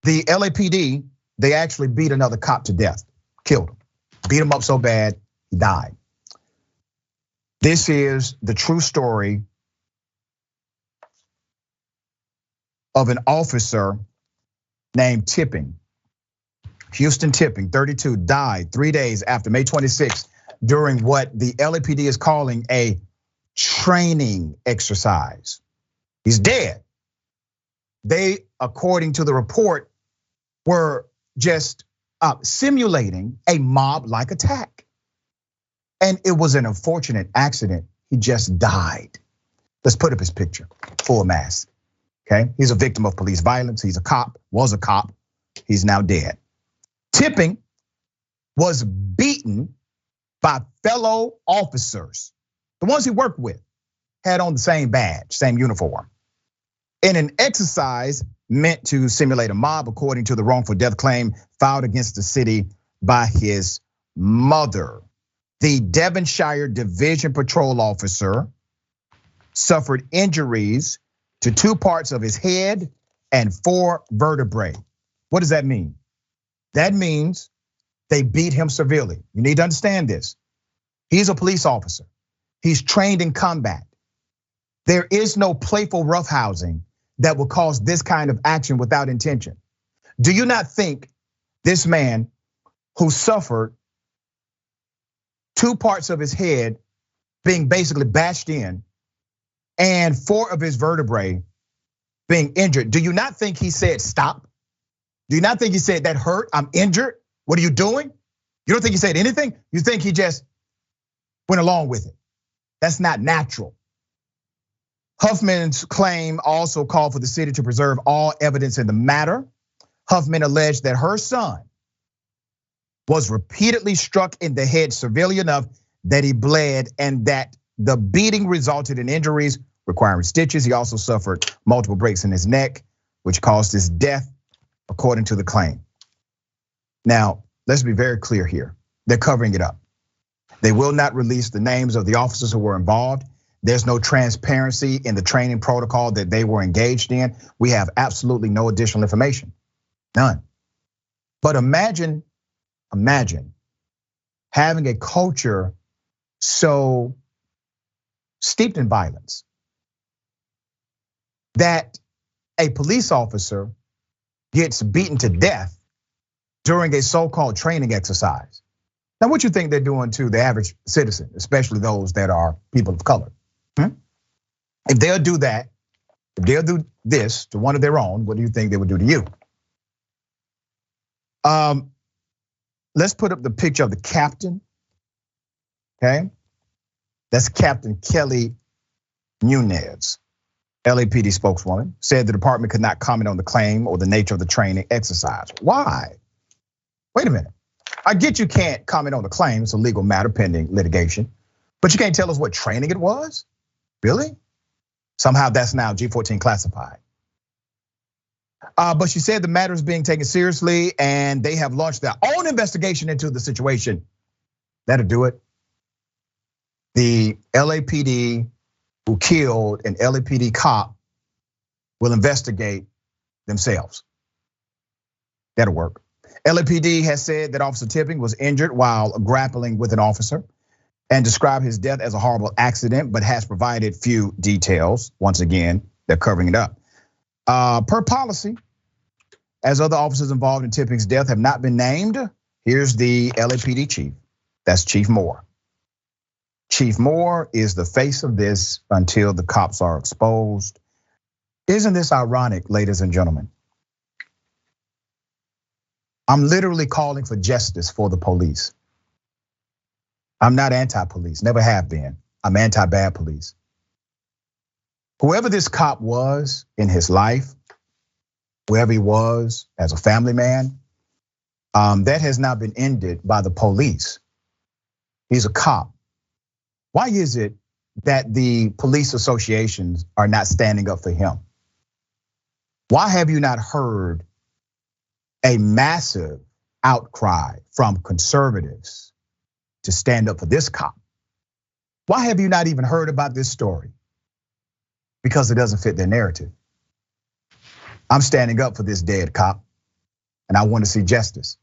The LAPD, they actually beat another cop to death, killed him, beat him up so bad, he died. This is the true story of an officer named Tipping. Houston Tipping, 32, died 3 days after May 26th during what the LAPD is calling a training exercise. He's dead. They, according to the report, were just simulating a mob-like attack. And it was an unfortunate accident. He just died. Let's put up his picture, full mask, okay? He's a victim of police violence. He's a cop, was a cop. He's now dead. Tipping was beaten by fellow officers. The ones he worked with had on the same badge, same uniform. In an exercise meant to simulate a mob, according to the wrongful death claim filed against the city by his mother. The Devonshire Division Patrol officer suffered injuries to 2 parts of his head and 4 vertebrae. What does that mean? That means they beat him severely. You need to understand this. He's a police officer. He's trained in combat. There is no playful roughhousing that will cause this kind of action without intention. Do you not think this man who suffered 2 parts of his head being basically bashed in and 4 of his vertebrae being injured, do you not think he said stop? Do you not think he said that hurt? I'm injured. What are you doing? You don't think he said anything? You think he just went along with it? That's not natural. Huffman's claim also called for the city to preserve all evidence in the matter. Huffman alleged that her son was repeatedly struck in the head severely enough that he bled, and that the beating resulted in injuries requiring stitches. He also suffered multiple breaks in his neck, which caused his death, according to the claim. Now, let's be very clear here. They're covering it up. They will not release the names of the officers who were involved. There's no transparency in the training protocol that they were engaged in. We have absolutely no additional information, none. But imagine having a culture so steeped in violence that a police officer gets beaten to death during a so-called training exercise. Now, what you think they're doing to the average citizen, especially those that are people of color? If they'll do that, if they'll do this to one of their own, what do you think they would do to you? Let's put up the picture of the captain, okay? That's Captain Kelly Nunez, LAPD spokeswoman, said the department could not comment on the claim or the nature of the training exercise. Why? Wait a minute. I get you can't comment on the claim, it's a legal matter pending litigation, but you can't tell us what training it was? Really? Somehow that's now G14 classified. But she said the matter is being taken seriously and they have launched their own investigation into the situation. That'll do it. The LAPD who killed an LAPD cop will investigate themselves. That'll work. LAPD has said that Officer Tipping was injured while grappling with an officer and described his death as a horrible accident, but has provided few details. Once again, they're covering it up. Per policy, as other officers involved in Tipping's death have not been named, here's the LAPD chief. That's Chief Moore. Chief Moore is the face of this until the cops are exposed. Isn't this ironic, ladies and gentlemen? I'm literally calling for justice for the police. I'm not anti-police, never have been. I'm anti-bad police. Whoever this cop was in his life, whoever he was as a family man, that has not been ended by the police. He's a cop. Why is it that the police associations are not standing up for him? Why have you not heard a massive outcry from conservatives to stand up for this cop? Why have you not even heard about this story? Because it doesn't fit their narrative. I'm standing up for this dead cop. and I want to see justice.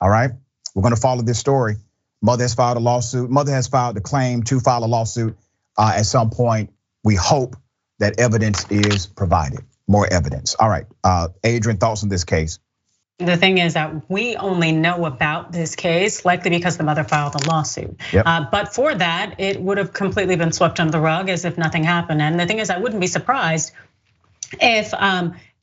All right, we're gonna follow this story. Mother has filed a lawsuit. Mother has filed a claim to file a lawsuit. At some point, we hope that evidence is provided, more evidence. All right, Adrienne, thoughts on this case? The thing is that we only know about this case likely because the mother filed a lawsuit. Yep. But for that, it would have completely been swept under the rug as if nothing happened. And the thing is, I wouldn't be surprised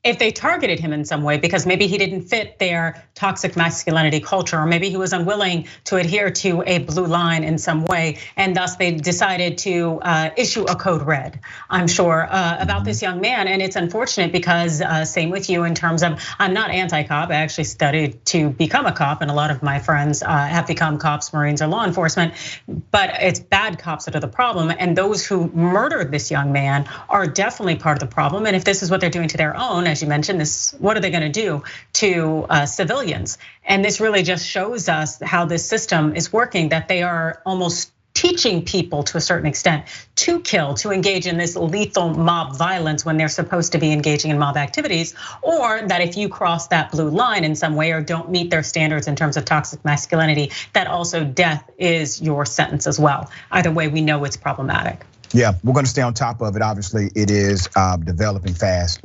if they targeted him in some way, because maybe he didn't fit their toxic masculinity culture, or maybe he was unwilling to adhere to a blue line in some way, and thus they decided to issue a code red, I'm sure, about this young man. And it's unfortunate because same with you in terms of, I'm not anti-cop, I actually studied to become a cop, and a lot of my friends have become cops, Marines, or law enforcement, but it's bad cops that are the problem, and those who murdered this young man are definitely part of the problem. And if this is what they're doing to their own, as you mentioned, this, what are they gonna do to civilians? And this really just shows us how this system is working, that they are almost teaching people to a certain extent to kill, to engage in this lethal mob violence when they're supposed to be engaging in mob activities, or that if you cross that blue line in some way or don't meet their standards in terms of toxic masculinity, that also death is your sentence as well. Either way, we know it's problematic. Yeah, we're gonna stay on top of it. Obviously, it is developing fast.